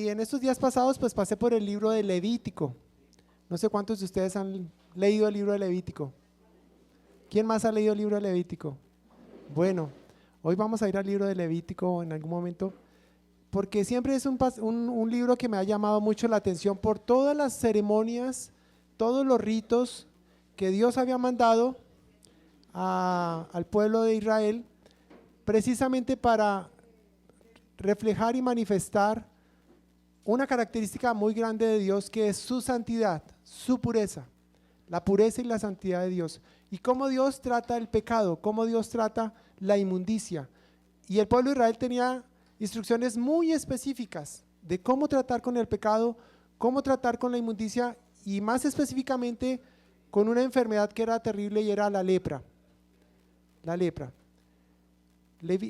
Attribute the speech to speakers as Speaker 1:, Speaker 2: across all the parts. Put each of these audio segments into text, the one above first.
Speaker 1: Y en estos días pasados pues pasé por el libro de Levítico. No sé cuántos de ustedes han leído el libro de Levítico. ¿Quién más ha leído el libro de Levítico? Bueno, hoy vamos a ir al libro de Levítico en algún momento, porque siempre es un libro que me ha llamado mucho la atención por todas las ceremonias, todos los ritos que Dios había mandado al pueblo de Israel, precisamente para reflejar y manifestar una característica muy grande de Dios, que es su santidad, su pureza, la pureza y la santidad de Dios, y cómo Dios trata el pecado, cómo Dios trata la inmundicia. Y el pueblo de Israel tenía instrucciones muy específicas de cómo tratar con el pecado, cómo tratar con la inmundicia, y más específicamente con una enfermedad que era terrible, y era la lepra. La lepra.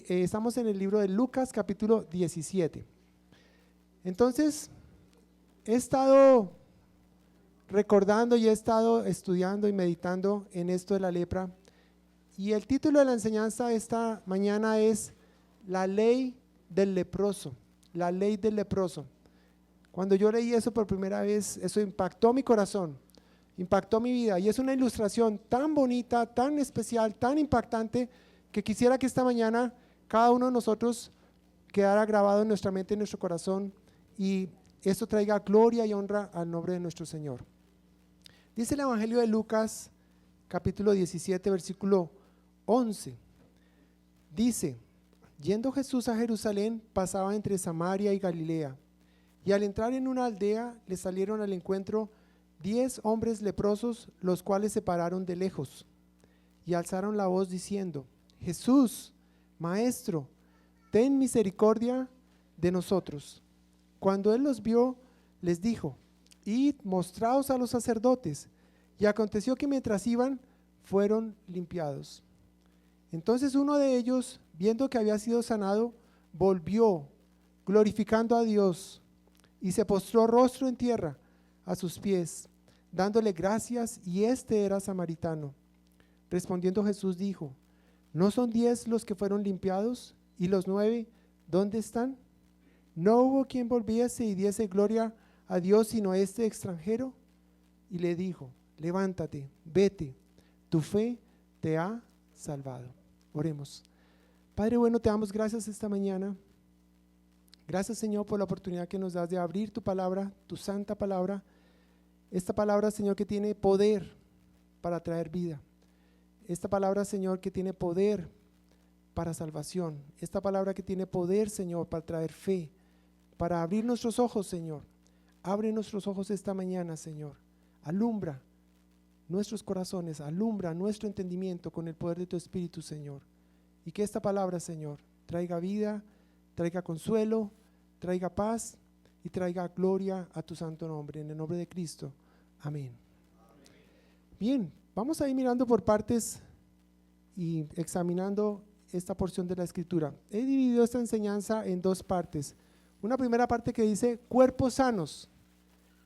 Speaker 1: Estamos en el libro de Lucas capítulo 17. Entonces, he estado recordando y he estado estudiando y meditando en esto de la lepra, y el título de la enseñanza esta mañana es La ley del leproso. La ley del leproso. Cuando yo leí eso por primera vez, eso impactó mi corazón, impactó mi vida, y es una ilustración tan bonita, tan especial, tan impactante, que quisiera que esta mañana cada uno de nosotros quedara grabado en nuestra mente, en nuestro corazón, y esto traiga gloria y honra al nombre de nuestro Señor. Dice el Evangelio de Lucas, capítulo 17, versículo 11. Dice: yendo Jesús a Jerusalén, pasaba entre Samaria y Galilea, y al entrar en una aldea le salieron al encuentro 10 hombres leprosos, los cuales se pararon de lejos y alzaron la voz diciendo: Jesús, Maestro, ten misericordia de nosotros. Cuando él los vio, les dijo: id, mostraos a los sacerdotes. Y aconteció que mientras iban, fueron limpiados. Entonces uno de ellos, viendo que había sido sanado, volvió, glorificando a Dios, y se postró rostro en tierra a sus pies, dándole gracias, y este era samaritano. Respondiendo Jesús dijo: ¿no son 10 los que fueron limpiados? ¿Y los 9 dónde están? ¿No hubo quien volviese y diese gloria a Dios sino este extranjero? Y le dijo: levántate, vete, tu fe te ha salvado. Oremos. Padre bueno, te damos gracias esta mañana. Gracias, Señor, por la oportunidad que nos das de abrir tu palabra, tu santa palabra. Esta palabra, Señor, que tiene poder para traer vida. Esta palabra, Señor, que tiene poder para salvación. Esta palabra que tiene poder, Señor, para traer fe, para abrir nuestros ojos, Señor. Abre nuestros ojos esta mañana, Señor. Alumbra nuestros corazones, alumbra nuestro entendimiento con el poder de tu Espíritu, Señor. Y que esta palabra, Señor, traiga vida, traiga consuelo, traiga paz y traiga gloria a tu santo nombre. En el nombre de Cristo. Amén. Bien, vamos a ir mirando por partes y examinando esta porción de la Escritura. He dividido esta enseñanza en 2 partes. Una primera parte que dice cuerpos sanos,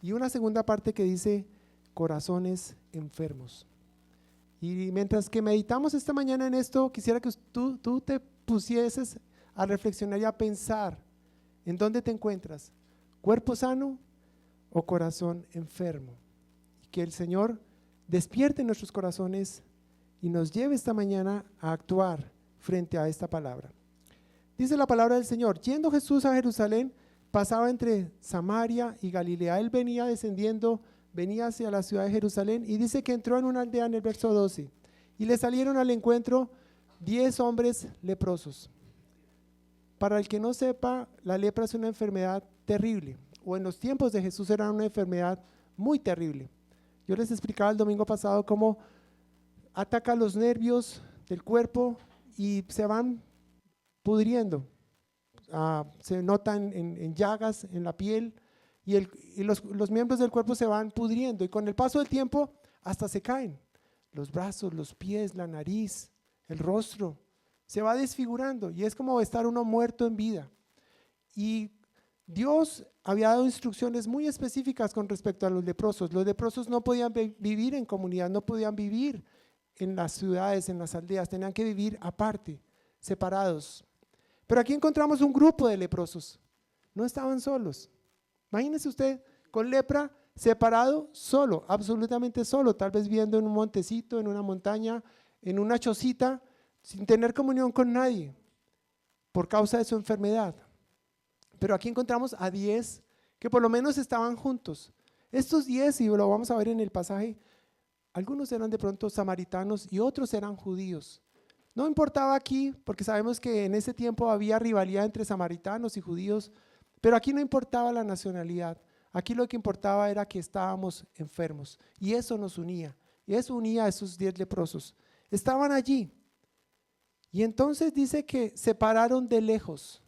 Speaker 1: y una segunda parte que dice corazones enfermos. Y mientras que meditamos esta mañana en esto, quisiera que tú te pusieses a reflexionar y a pensar en dónde te encuentras, cuerpo sano o corazón enfermo. Y que el Señor despierte nuestros corazones y nos lleve esta mañana a actuar frente a esta palabra. Dice la palabra del Señor: yendo Jesús a Jerusalén, pasaba entre Samaria y Galilea. Él venía descendiendo, venía hacia la ciudad de Jerusalén, y dice que entró en una aldea en el verso 12, y le salieron al encuentro 10 hombres leprosos. Para el que no sepa, la lepra es una enfermedad terrible, o en los tiempos de Jesús era una enfermedad muy terrible. Yo les explicaba el domingo pasado cómo ataca los nervios del cuerpo y se van pudriendo. Se notan en llagas en la piel, y los miembros del cuerpo se van pudriendo, y con el paso del tiempo hasta se caen. Los brazos, los pies, la nariz, el rostro, se va desfigurando, y es como estar uno muerto en vida. Y Dios había dado instrucciones muy específicas con respecto a los leprosos. Los leprosos no podían vivir en comunidad, no podían vivir en las ciudades, en las aldeas, tenían que vivir aparte, separados. Pero aquí encontramos un grupo de leprosos, no estaban solos. Imagínese usted con lepra, separado, solo, absolutamente solo, tal vez viviendo en un montecito, en una montaña, en una chocita, sin tener comunión con nadie, por causa de su enfermedad. Pero aquí encontramos a 10 que por lo menos estaban juntos. Estos 10, y lo vamos a ver en el pasaje, algunos eran de pronto samaritanos y otros eran judíos. No importaba aquí, porque sabemos que en ese tiempo había rivalidad entre samaritanos y judíos, pero aquí no importaba la nacionalidad. Aquí lo que importaba era que estábamos enfermos y eso nos unía. Y eso unía a esos 10 leprosos. Estaban allí. Y entonces dice que se pararon de lejos.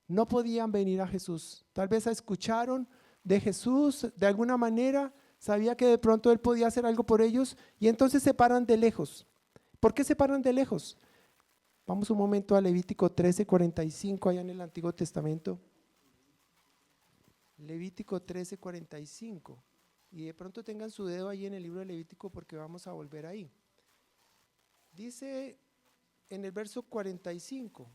Speaker 1: No podían venir a Jesús. Tal vez escucharon de Jesús de alguna manera, sabía que de pronto Él podía hacer algo por ellos y entonces se paran de lejos. ¿Por qué se paran de lejos? Vamos un momento a Levítico 13:45 allá en el Antiguo Testamento. Levítico 13:45. Y de pronto tengan su dedo ahí en el libro de Levítico porque vamos a volver ahí. Dice en el verso 45.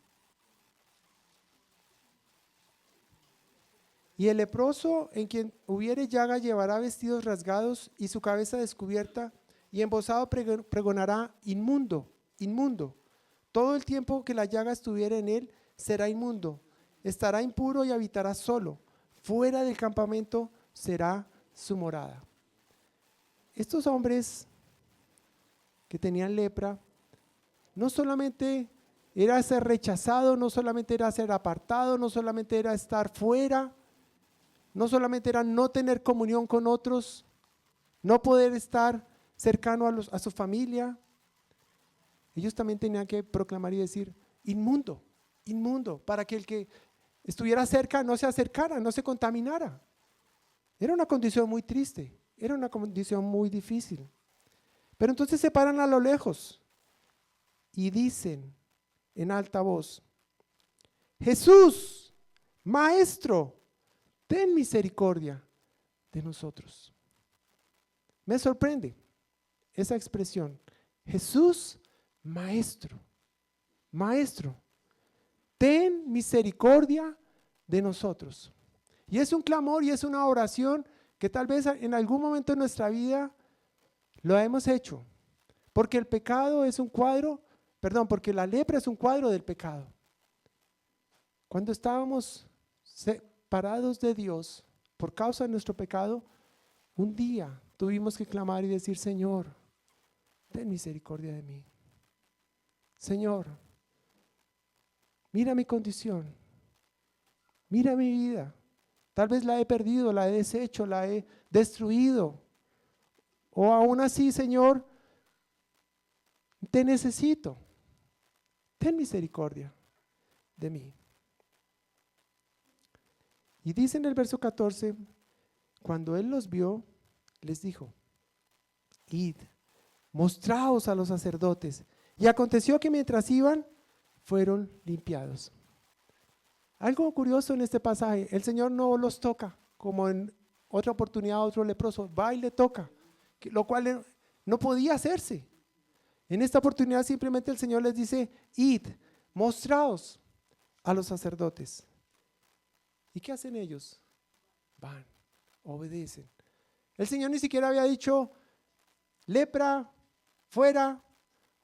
Speaker 1: Y el leproso en quien hubiere llaga llevará vestidos rasgados y su cabeza descubierta y embozado pregonará inmundo, inmundo. Todo el tiempo que la llaga estuviera en él será inmundo, estará impuro y habitará solo. Fuera del campamento será su morada. Estos hombres que tenían lepra, no solamente era ser rechazado, no solamente era ser apartado, no solamente era estar fuera, no solamente era no tener comunión con otros, no poder estar cercano a su familia. Ellos también tenían que proclamar y decir, inmundo, inmundo, para que el que estuviera cerca no se acercara, no se contaminara. Era una condición muy triste, era una condición muy difícil. Pero entonces se paran a lo lejos y dicen en alta voz, Jesús, Maestro, ten misericordia de nosotros. Me sorprende esa expresión, Jesús, Maestro, Maestro, ten misericordia de nosotros. Y es un clamor y es una oración que tal vez en algún momento de nuestra vida lo hemos hecho, porque el pecado es un cuadro, porque la lepra es un cuadro del pecado. Cuando estábamos separados de Dios por causa de nuestro pecado, un día tuvimos que clamar y decir, Señor, ten misericordia de mí. Señor, mira mi condición, mira mi vida. Tal vez la he perdido, la he deshecho, la he destruido. O aún así, Señor, te necesito. Ten misericordia de mí. Y dice en el verso 14, cuando Él los vio, les dijo, id, mostraos a los sacerdotes. Y aconteció que mientras iban, fueron limpiados. Algo curioso en este pasaje, el Señor no los toca, como en otra oportunidad a otro leproso, va y le toca, lo cual no podía hacerse. En esta oportunidad simplemente el Señor les dice, id, mostraos a los sacerdotes. ¿Y qué hacen ellos? Van, obedecen. El Señor ni siquiera había dicho, lepra, fuera,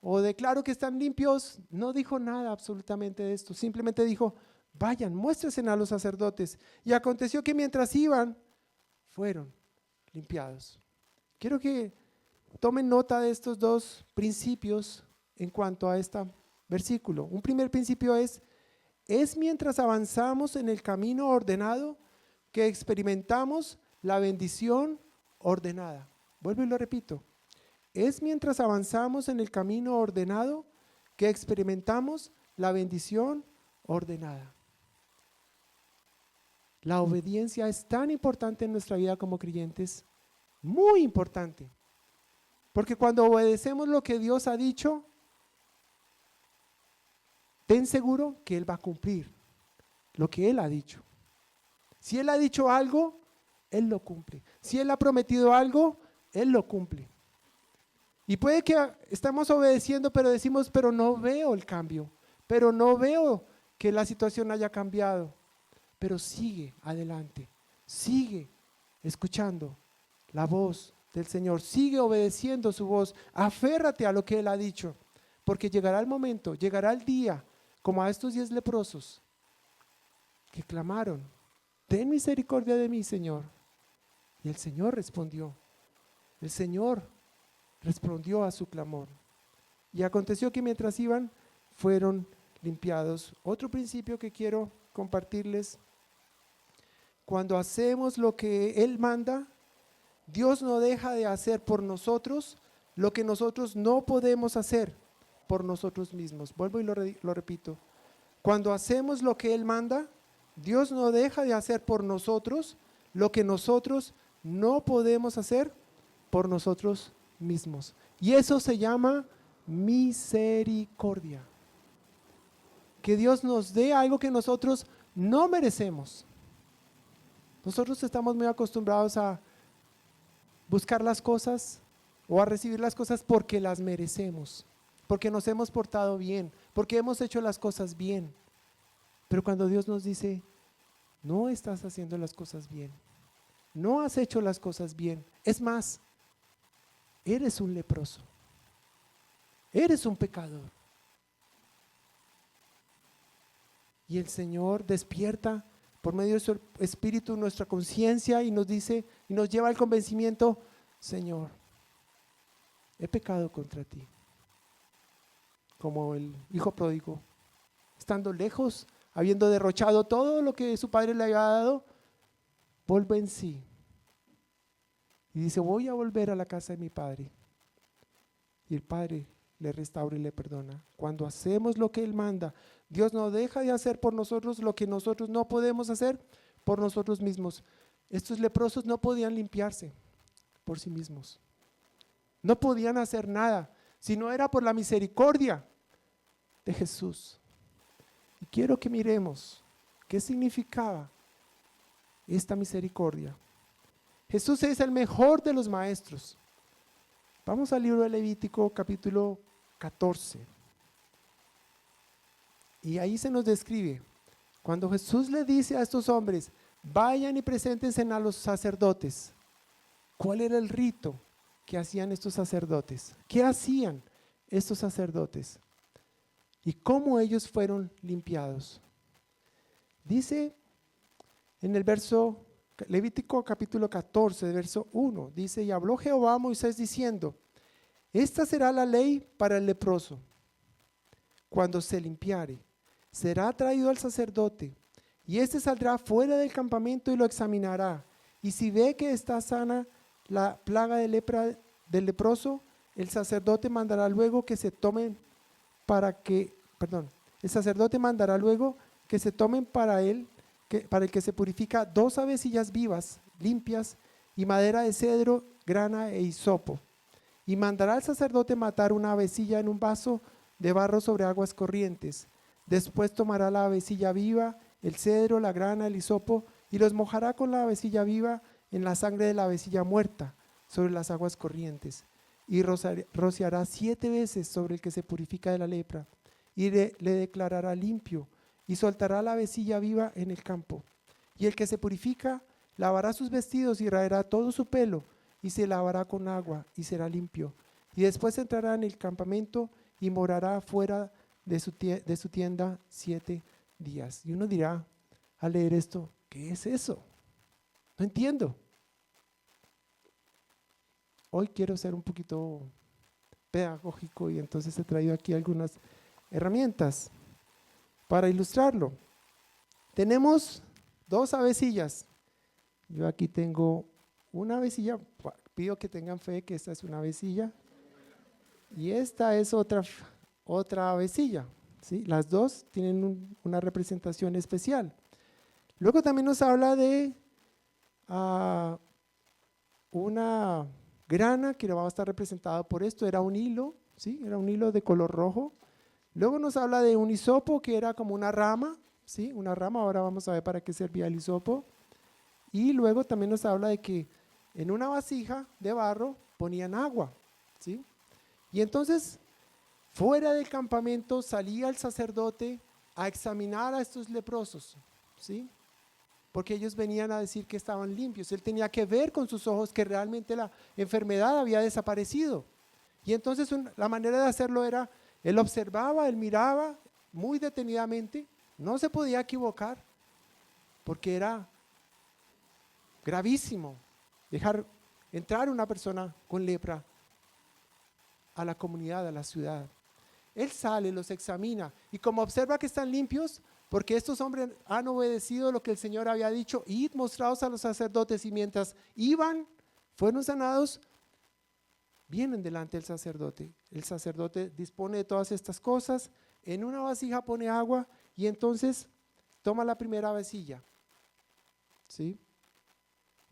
Speaker 1: o declaro que están limpios. No dijo nada absolutamente de esto, simplemente dijo, vayan, muéstrense a los sacerdotes. Y aconteció que mientras iban, fueron limpiados. Quiero que tomen nota de estos dos principios en cuanto a este versículo. Un primer principio es mientras avanzamos en el camino ordenado que experimentamos la bendición ordenada. Vuelvo y lo repito. Es mientras avanzamos en el camino ordenado que experimentamos la bendición ordenada. La obediencia es tan importante en nuestra vida como creyentes, muy importante. Porque cuando obedecemos lo que Dios ha dicho, ten seguro que Él va a cumplir lo que Él ha dicho. Si Él ha dicho algo, Él lo cumple. Si Él ha prometido algo, Él lo cumple. Y puede que estemos obedeciendo, pero decimos, pero no veo el cambio, pero no veo que la situación haya cambiado. Pero sigue adelante, Sigue escuchando la voz del Señor, sigue obedeciendo su voz, aférrate a lo que Él ha dicho, porque llegará el momento, llegará el día, como a estos 10 leprosos que clamaron: ten misericordia de mí, Señor. Y el Señor respondió, el Señor respondió a su clamor. Y aconteció que mientras iban, fueron limpiados. Otro principio que quiero compartirles: cuando hacemos lo que Él manda, Dios no deja de hacer por nosotros lo que nosotros no podemos hacer por nosotros mismos. Vuelvo y lo repito. Cuando hacemos lo que Él manda, Dios no deja de hacer por nosotros lo que nosotros no podemos hacer por nosotros mismos. Y eso se llama misericordia. Que Dios nos dé algo que nosotros no merecemos. Nosotros estamos muy acostumbrados a buscar las cosas o a recibir las cosas porque las merecemos, porque nos hemos portado bien, porque hemos hecho las cosas bien. Pero cuando Dios nos dice: no estás haciendo las cosas bien, no has hecho las cosas bien, es más, eres un leproso, eres un pecador. Y el Señor despierta por medio de su Espíritu nuestra conciencia y nos dice, y nos lleva al convencimiento: Señor, he pecado contra ti. Como el hijo pródigo, estando lejos, habiendo derrochado todo lo que su padre le había dado, vuelve en sí y dice: voy a volver a la casa de mi padre. Y el padre le restaura y le perdona. Cuando hacemos lo que Él manda, Dios no deja de hacer por nosotros lo que nosotros no podemos hacer por nosotros mismos. Estos leprosos no podían limpiarse por sí mismos, no podían hacer nada si no era por la misericordia de Jesús. Y quiero que miremos qué significaba esta misericordia. Jesús es el mejor de los maestros. Vamos al libro de Levítico capítulo 14. Y ahí se nos describe, cuando Jesús le dice a estos hombres: vayan y preséntense a los sacerdotes. ¿Cuál era el rito que hacían estos sacerdotes? ¿Qué hacían estos sacerdotes? ¿Y cómo ellos fueron limpiados? Dice en el verso, Levítico capítulo 14, verso 1, dice: y habló Jehová a Moisés diciendo: esta será la ley para el leproso. Cuando se limpiare, será traído al sacerdote, y éste saldrá fuera del campamento y lo examinará. Y si ve que está sana la plaga de lepra del leproso, el sacerdote mandará luego que se tomen el sacerdote mandará luego que se tomen para el que se purifica 2 avecillas vivas, limpias, y madera de cedro, grana e hisopo. Y mandará al sacerdote matar una avecilla en un vaso de barro sobre aguas corrientes. Después tomará la avecilla viva, el cedro, la grana, el hisopo, y los mojará con la avecilla viva en la sangre de la avecilla muerta sobre las aguas corrientes. Y rociará 7 veces sobre el que se purifica de la lepra, y le declarará limpio, y soltará la avecilla viva en el campo. Y el que se purifica lavará sus vestidos y raerá todo su pelo, y se lavará con agua, y será limpio. Y después entrará en el campamento y morará fuera de su tienda 7 días. Y uno dirá al leer esto: ¿qué es eso? No entiendo. Hoy quiero ser un poquito pedagógico y entonces he traído aquí algunas herramientas para ilustrarlo. Tenemos 2 avecillas. Yo aquí tengo una avecilla, pido que tengan fe que esta es una avecilla y esta es otra avecilla, ¿sí? Las dos tienen una representación especial. Luego también nos habla de una grana que va a estar representada por esto, era un hilo, ¿sí? Era un hilo de color rojo. Luego nos habla de un hisopo que era como una rama, ¿sí? Una rama, ahora vamos a ver para qué servía el hisopo. Y luego también nos habla de que en una vasija de barro ponían agua, ¿sí? Y entonces, fuera del campamento salía el sacerdote a examinar a estos leprosos, ¿sí? porque ellos venían a decir que estaban limpios. Él tenía que ver con sus ojos que realmente la enfermedad había desaparecido. Y entonces la manera de hacerlo era, él observaba, él miraba muy detenidamente, no se podía equivocar, porque era gravísimo dejar entrar una persona con lepra a la comunidad, a la ciudad. Él sale, los examina y como observa que están limpios, porque estos hombres han obedecido lo que el Señor había dicho, id mostrados a los sacerdotes, y mientras iban, fueron sanados, vienen delante del sacerdote. El sacerdote dispone de todas estas cosas, en una vasija pone agua y entonces toma la primera vasilla. ¿Sí?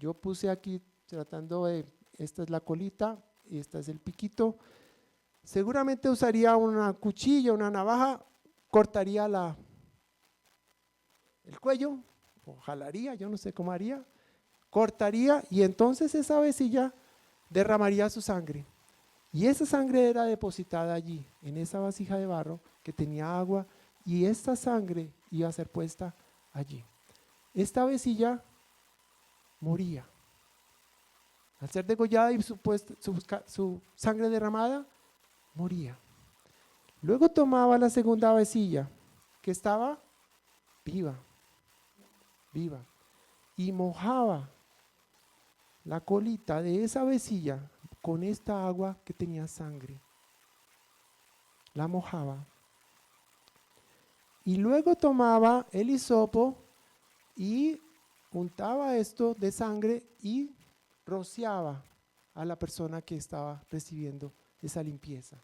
Speaker 1: Yo puse aquí tratando de, esta es la colita y esta es el piquito. Seguramente usaría una cuchilla, una navaja, cortaría el cuello, o jalaría, yo no sé cómo haría, cortaría y entonces esa vasilla derramaría su sangre. Y esa sangre era depositada allí, en esa vasija de barro que tenía agua, y esta sangre iba a ser puesta allí. Esta vasilla moría. Al ser degollada y su sangre derramada, moría. Luego tomaba la segunda vasilla, que estaba viva, y mojaba la colita de esa vasilla con esta agua que tenía sangre. La mojaba. Y luego tomaba el hisopo y untaba esto de sangre y rociaba a la persona que estaba recibiendo esa limpieza.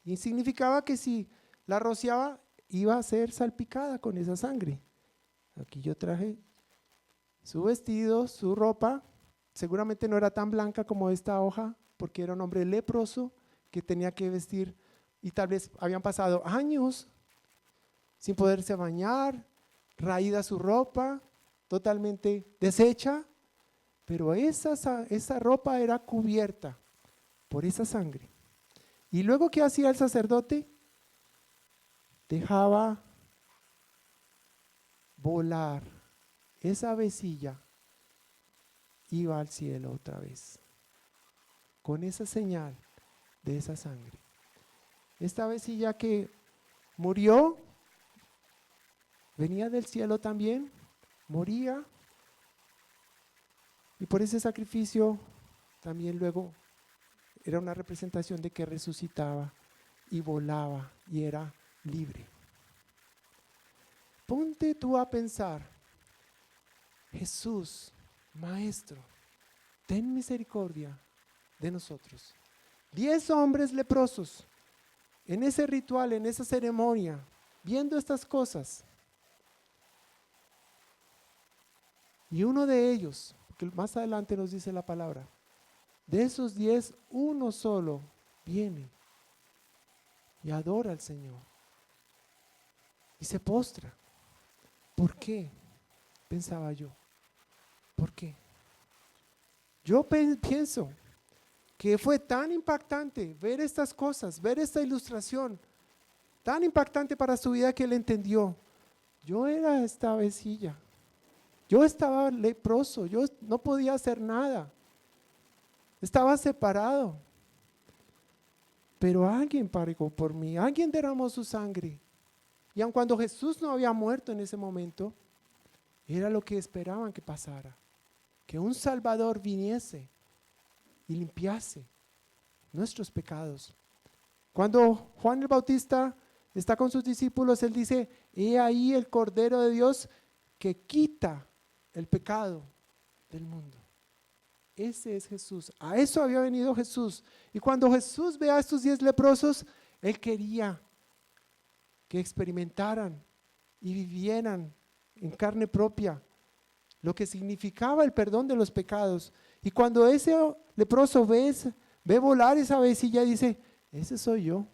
Speaker 1: Y significaba que si la rociaba, iba a ser salpicada con esa sangre. Aquí yo traje su vestido, su ropa, seguramente no era tan blanca como esta hoja, porque era un hombre leproso que tenía que vestir y tal vez habían pasado años sin poderse bañar, raída su ropa, totalmente deshecha, pero esa ropa era cubierta por esa sangre. Y luego, ¿qué hacía el sacerdote? Dejaba volar esa vasilla, iba al cielo otra vez, con esa señal de esa sangre. Esta vasilla que murió, venía del cielo también, moría, y por ese sacrificio también luego era una representación de que resucitaba y volaba y era libre. Ponte tú a pensar, Jesús, Maestro, ten misericordia de nosotros. 10 hombres leprosos en ese ritual, en esa ceremonia, viendo estas cosas. Y uno de ellos, que más adelante nos dice la palabra, de esos 10, uno solo viene y adora al Señor y se postra. ¿Por qué? Pensaba yo. ¿Por qué? Yo pienso que fue tan impactante ver estas cosas, ver esta ilustración, tan impactante para su vida que él entendió. Yo era esta vasilla. Yo estaba leproso, yo no podía hacer nada. Estaba separado. Pero alguien pagó por mí, alguien derramó su sangre. Y aun cuando Jesús no había muerto en ese momento, era lo que esperaban que pasara. Que un Salvador viniese y limpiase nuestros pecados. Cuando Juan el Bautista está con sus discípulos, él dice, he ahí el Cordero de Dios que quita el pecado del mundo. Ese es Jesús. A eso había venido Jesús. Y cuando Jesús ve a estos 10 leprosos, él quería que experimentaran y vivieran en carne propia lo que significaba el perdón de los pecados. Y cuando ese leproso ve volar esa vasilla, dice, ese soy yo.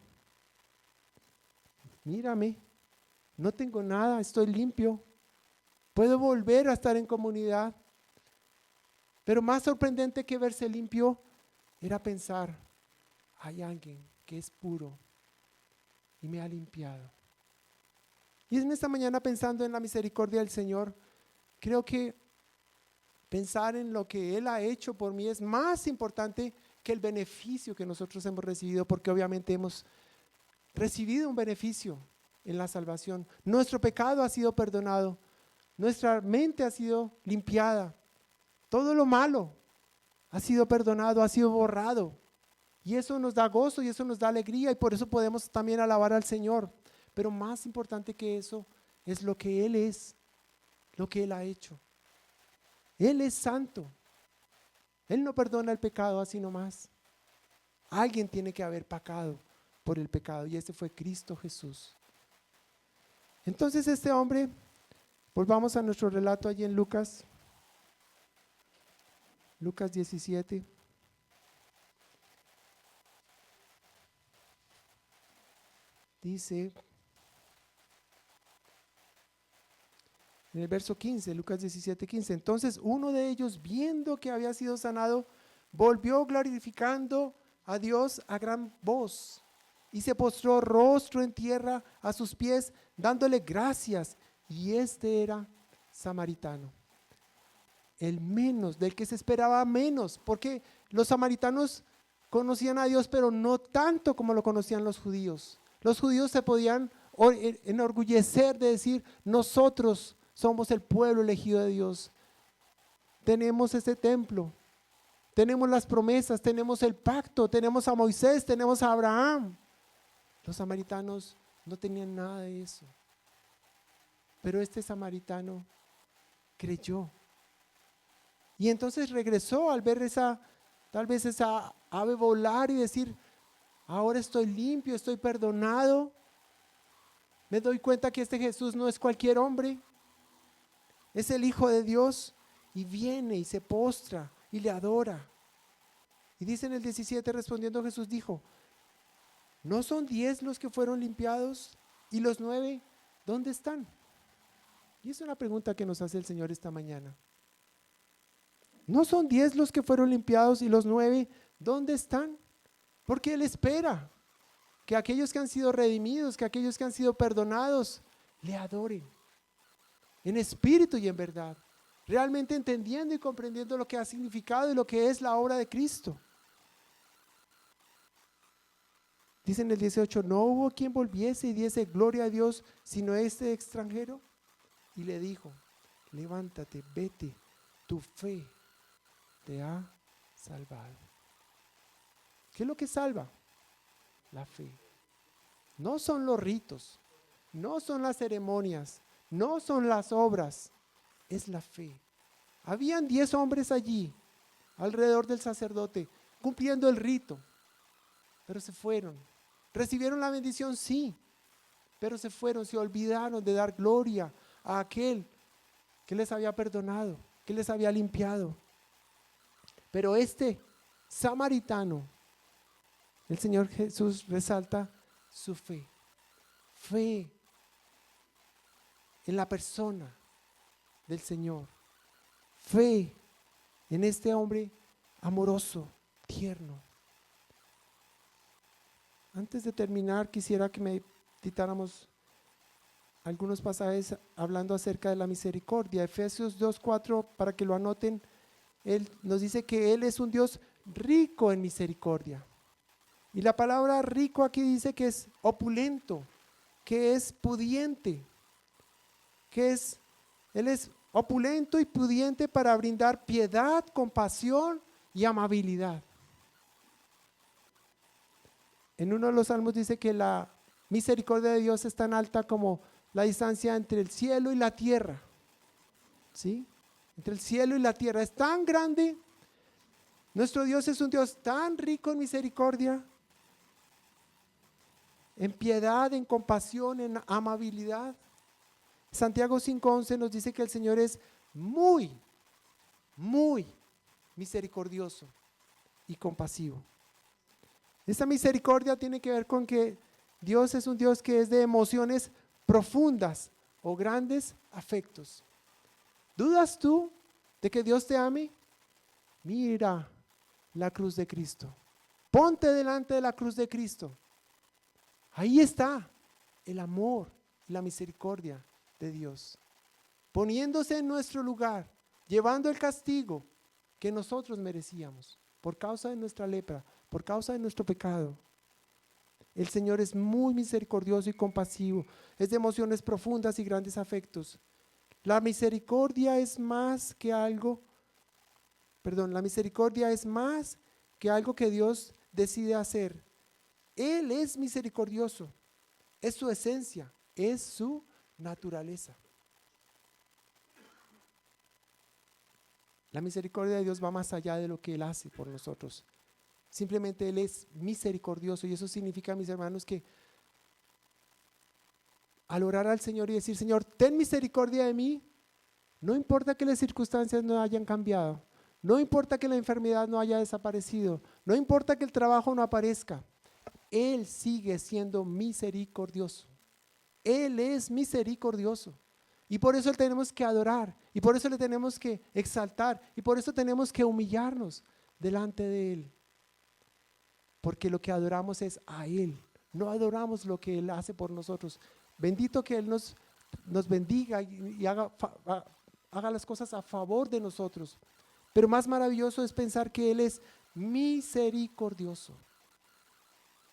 Speaker 1: Mírame, no tengo nada, estoy limpio. Puedo volver a estar en comunidad. Pero más sorprendente que verse limpio era pensar, hay alguien que es puro y me ha limpiado. Y en esta mañana, pensando en la misericordia del Señor, Creo que pensar en lo que Él ha hecho por mí es más importante que el beneficio que nosotros hemos recibido, porque obviamente hemos recibido un beneficio en la salvación. Nuestro pecado ha sido perdonado, nuestra mente ha sido limpiada, todo lo malo ha sido perdonado, ha sido borrado. Y eso nos da gozo y eso nos da alegría y por eso podemos también alabar al Señor. Pero más importante que eso es lo que Él es, lo que Él ha hecho. Él es santo. Él no perdona el pecado así nomás. Alguien tiene que haber pagado por el pecado y ese fue Cristo Jesús. Entonces este hombre, volvamos a nuestro relato allí en Lucas 17. Dice en el verso 15, Lucas 17:15, entonces uno de ellos, viendo que había sido sanado, volvió glorificando a Dios a gran voz y se postró rostro en tierra a sus pies, dándole gracias. Y este era samaritano, el menos, del que se esperaba menos, porque los samaritanos conocían a Dios, pero no tanto como lo conocían los judíos. Los judíos se podían enorgullecer de decir, nosotros somos el pueblo elegido de Dios. Tenemos este templo, tenemos las promesas, tenemos el pacto, tenemos a Moisés, tenemos a Abraham. Los samaritanos no tenían nada de eso. Pero este samaritano creyó. Y entonces regresó al ver tal vez esa ave volar y decir, ahora estoy limpio, estoy perdonado. Me doy cuenta que este Jesús no es cualquier hombre, es el Hijo de Dios. Y viene y se postra y le adora. Y dice en el 17, respondiendo Jesús dijo, ¿no son 10 los que fueron limpiados? ¿Y los 9 dónde están? Y es una pregunta que nos hace el Señor esta mañana. ¿No son 10 los que fueron limpiados y los 9 dónde están? Porque Él espera que aquellos que han sido redimidos, que aquellos que han sido perdonados, le adoren en espíritu y en verdad, realmente entendiendo y comprendiendo lo que ha significado y lo que es la obra de Cristo. Dice en el 18, no hubo quien volviese y diese gloria a Dios, sino este extranjero. Y le dijo, levántate, vete, tu fe te ha salvado. ¿Qué es lo que salva? La fe. No son los ritos, no son las ceremonias, no son las obras, es la fe. Habían 10 hombres allí, alrededor del sacerdote, cumpliendo el rito, pero se fueron. ¿Recibieron la bendición? Sí, pero se fueron, se olvidaron de dar gloria a aquel que les había perdonado, que les había limpiado. Pero este samaritano, el Señor Jesús resalta su fe. Fe en la persona del Señor. Fe en este hombre amoroso, tierno. Antes de terminar, quisiera que meditáramos algunos pasajes hablando acerca de la misericordia. Efesios 2:4, para que lo anoten, Él nos dice que Él es un Dios rico en misericordia. Y la palabra rico aquí dice que es opulento, que es pudiente, Él es opulento y pudiente para brindar piedad, compasión y amabilidad. En uno de los salmos dice que la misericordia de Dios es tan alta como la distancia entre el cielo y la tierra. ¿Sí? Entre el cielo y la tierra es tan grande. Nuestro Dios es un Dios tan rico en misericordia, en piedad, en compasión, en amabilidad. Santiago 5:11 nos dice que el Señor es muy, muy misericordioso y compasivo. Esta misericordia tiene que ver con que Dios es un Dios que es de emociones profundas o grandes afectos. ¿Dudas tú de que Dios te ame? Mira la cruz de Cristo. Ponte delante de la cruz de Cristo. Ahí está el amor y la misericordia de Dios. poniéndose en nuestro lugar, llevando el castigo que nosotros merecíamos por causa de nuestra lepra, por causa de nuestro pecado. El Señor es muy misericordioso y compasivo, es de emociones profundas y grandes afectos. La misericordia es más que algo que Dios decide hacer. Él es misericordioso, es su esencia, es su naturaleza. La misericordia de Dios va más allá de lo que Él hace por nosotros. Simplemente Él es misericordioso, y eso significa, mis hermanos, que al orar al Señor y decir: Señor, ten misericordia de mí, no importa que las circunstancias no hayan cambiado, no importa que la enfermedad no haya desaparecido, no importa que el trabajo no aparezca, Él sigue siendo misericordioso. Él es misericordioso. Y por eso le tenemos que adorar, y por eso le tenemos que exaltar, y por eso tenemos que humillarnos delante de Él. Porque lo que adoramos es a Él, no adoramos lo que Él hace por nosotros. Bendito que Él nos bendiga y haga las cosas a favor de nosotros. Pero más maravilloso es pensar que Él es misericordioso.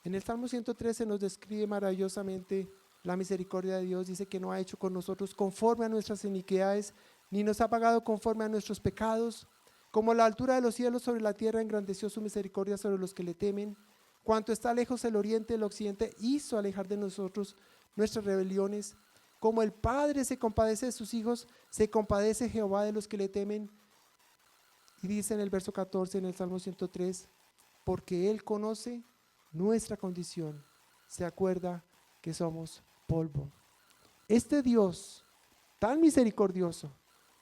Speaker 1: En el Salmo 113 nos describe maravillosamente la misericordia de Dios. Dice que no ha hecho con nosotros conforme a nuestras iniquidades, ni nos ha pagado conforme a nuestros pecados. Como la altura de los cielos sobre la tierra, engrandeció su misericordia sobre los que le temen. Cuanto está lejos el oriente del occidente, hizo alejar de nosotros nuestras rebeliones. Como el Padre se compadece de sus hijos, se compadece Jehová de los que le temen. Y dice en el verso 14 en el Salmo 103, porque Él conoce nuestra condición, se acuerda que somos polvo. Este Dios tan misericordioso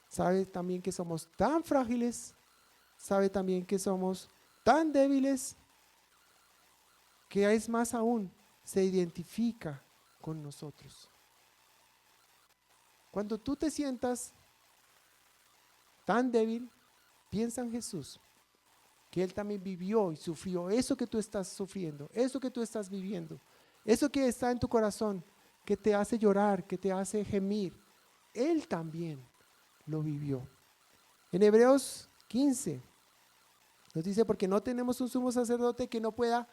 Speaker 1: sabe también que somos tan frágiles, sabe también que somos tan débiles, que es más aún, se identifica con nosotros. Cuando tú te sientas tan débil, piensa en Jesús, que Él también vivió y sufrió eso que tú estás sufriendo, eso que tú estás viviendo, eso que está en tu corazón, que te hace llorar, que te hace gemir. Él también lo vivió. En Hebreos 15 nos dice: porque no tenemos un sumo sacerdote que no pueda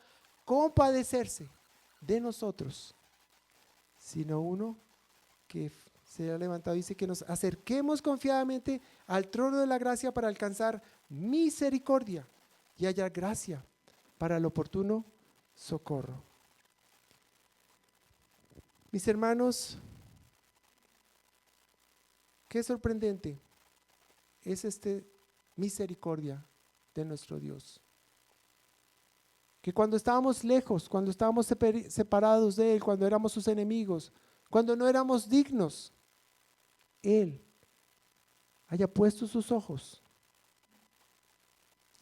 Speaker 1: compadecerse de nosotros, sino uno que se ha levantado. Dice que nos acerquemos confiadamente al trono de la gracia para alcanzar misericordia y hallar gracia para el oportuno socorro. Mis hermanos, qué sorprendente es misericordia de nuestro Dios. Que cuando estábamos lejos, cuando estábamos separados de Él, cuando éramos sus enemigos, cuando no éramos dignos, Él haya puesto sus ojos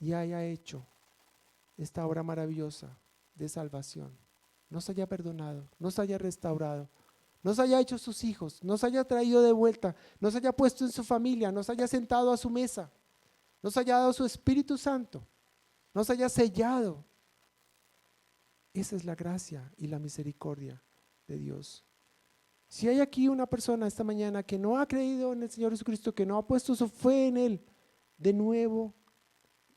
Speaker 1: y haya hecho esta obra maravillosa de salvación. Nos haya perdonado, nos haya restaurado, nos haya hecho sus hijos, nos haya traído de vuelta, nos haya puesto en su familia, nos haya sentado a su mesa, nos haya dado su Espíritu Santo, nos haya sellado. Esa es la gracia y la misericordia de Dios. Si hay aquí una persona esta mañana que no ha creído en el Señor Jesucristo, que no ha puesto su fe en Él, de nuevo,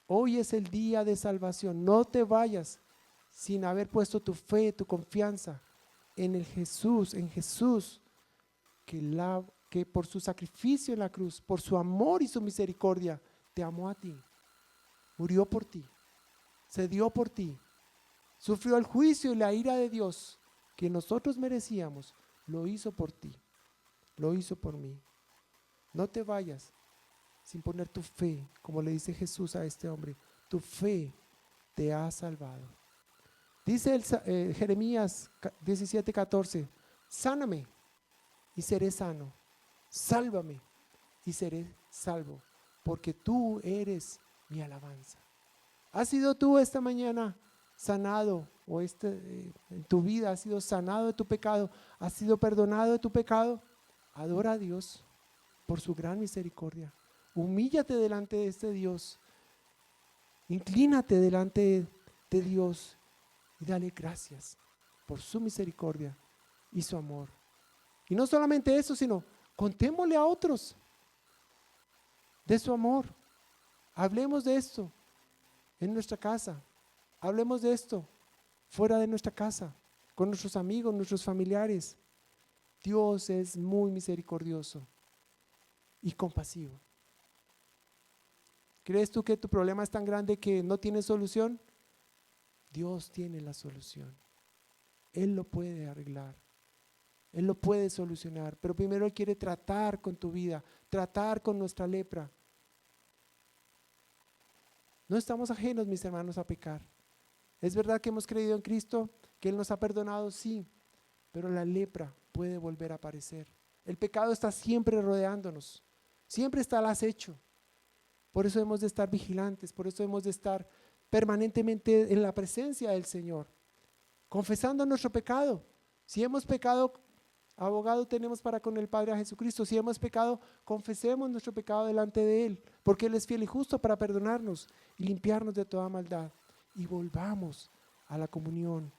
Speaker 1: hoy es el día de salvación. No te vayas sin haber puesto tu fe, tu confianza en el Jesús, que por su sacrificio en la cruz, por su amor y su misericordia, te amó a ti, murió por ti, se dio por ti, sufrió el juicio y la ira de Dios que nosotros merecíamos. Lo hizo por ti, lo hizo por mí. No te vayas sin poner tu fe, como le dice Jesús a este hombre. Tu fe te ha salvado. Dice Jeremías 17:14, sáname y seré sano, sálvame y seré salvo, porque tú eres mi alabanza. ¿Has sido tú esta mañana sanado o en tu vida has sido sanado de tu pecado? ¿Has sido perdonado de tu pecado? Adora a Dios por su gran misericordia. Humíllate delante de este Dios. Inclínate delante de Dios y dale gracias por su misericordia y su amor. Y no solamente eso, sino Contémosle a otros de su amor. Hablemos de esto en nuestra casa. Hablemos de esto fuera de nuestra casa, con nuestros amigos, nuestros familiares. Dios es muy misericordioso y compasivo. ¿Crees tú que tu problema es tan grande que no tiene solución? Dios tiene la solución. Él lo puede arreglar. Él lo puede solucionar. Pero primero Él quiere tratar con tu vida, tratar con nuestra lepra. No estamos ajenos, mis hermanos, a pecar. Es verdad que hemos creído en Cristo, que Él nos ha perdonado, sí, pero la lepra puede volver a aparecer. El pecado está siempre rodeándonos, siempre está al acecho. Por eso hemos de estar vigilantes, por eso hemos de estar permanentemente en la presencia del Señor, confesando nuestro pecado. Si hemos pecado, abogado tenemos para con el Padre a Jesucristo. Si hemos pecado, confesemos nuestro pecado delante de Él, porque Él es fiel y justo para perdonarnos y limpiarnos de toda maldad. Y volvamos a la comunión,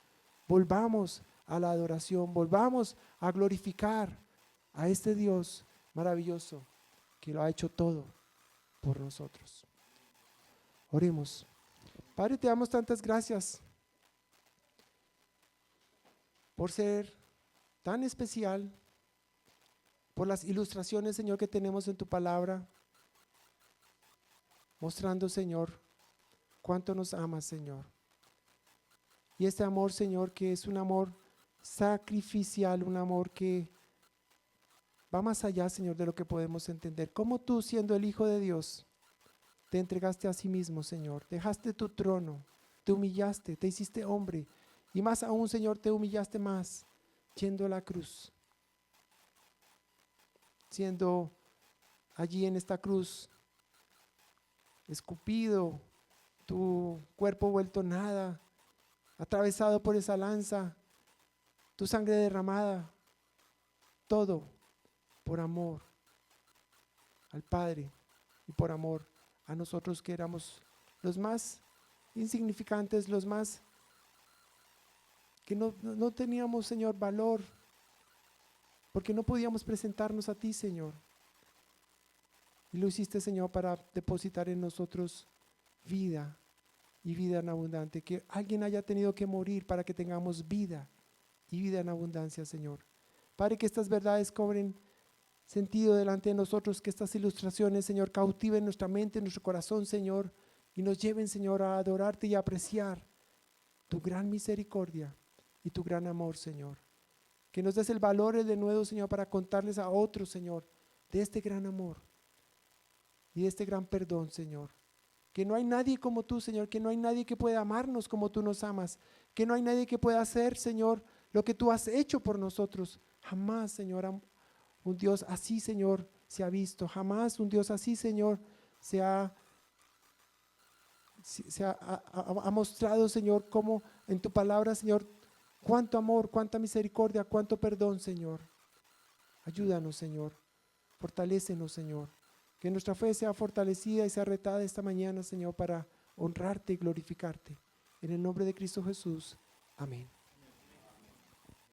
Speaker 1: volvamos a la adoración, volvamos a glorificar a este Dios maravilloso que lo ha hecho todo por nosotros. Oremos. Padre, te damos tantas gracias por ser tan especial, por las ilustraciones, Señor, que tenemos en tu palabra, mostrando, Señor, cuánto nos amas, Señor. Y este amor, Señor, que es un amor sacrificial, un amor que va más allá, Señor, de lo que podemos entender. Como tú, siendo el Hijo de Dios, te entregaste a sí mismo, Señor. Dejaste tu trono, te humillaste, te hiciste hombre. Y más aún, Señor, te humillaste más, yendo a la cruz. Siendo allí en esta cruz, escupido, tu cuerpo vuelto nada, atravesado por esa lanza, tu sangre derramada, todo por amor al Padre y por amor a nosotros que éramos los más insignificantes, los más que no teníamos, Señor, valor, porque no podíamos presentarnos a ti, Señor. Y lo hiciste, Señor, para depositar en nosotros vida y vida en abundante. Que alguien haya tenido que morir para que tengamos vida y vida en abundancia, Señor. Padre, que estas verdades cobren sentido delante de nosotros, que estas ilustraciones, Señor, cautiven nuestra mente, nuestro corazón, Señor, y nos lleven, Señor, a adorarte y a apreciar tu gran misericordia y tu gran amor, Señor. Que nos des el valor de nuevo, Señor, para contarles a otros, Señor, de este gran amor y de este gran perdón, Señor. Que no hay nadie como tú, Señor, que no hay nadie que pueda amarnos como tú nos amas, que no hay nadie que pueda hacer, Señor, lo que tú has hecho por nosotros. Jamás, Señor, un Dios así, Señor, se ha visto. Jamás un Dios así, Señor, ha mostrado, Señor, como en tu palabra, Señor, cuánto amor, cuánta misericordia, cuánto perdón, Señor. Ayúdanos, Señor. Fortalécenos, Señor. Que nuestra fe sea fortalecida y sea retada esta mañana, Señor, para honrarte y glorificarte. En el nombre de Cristo Jesús. Amén.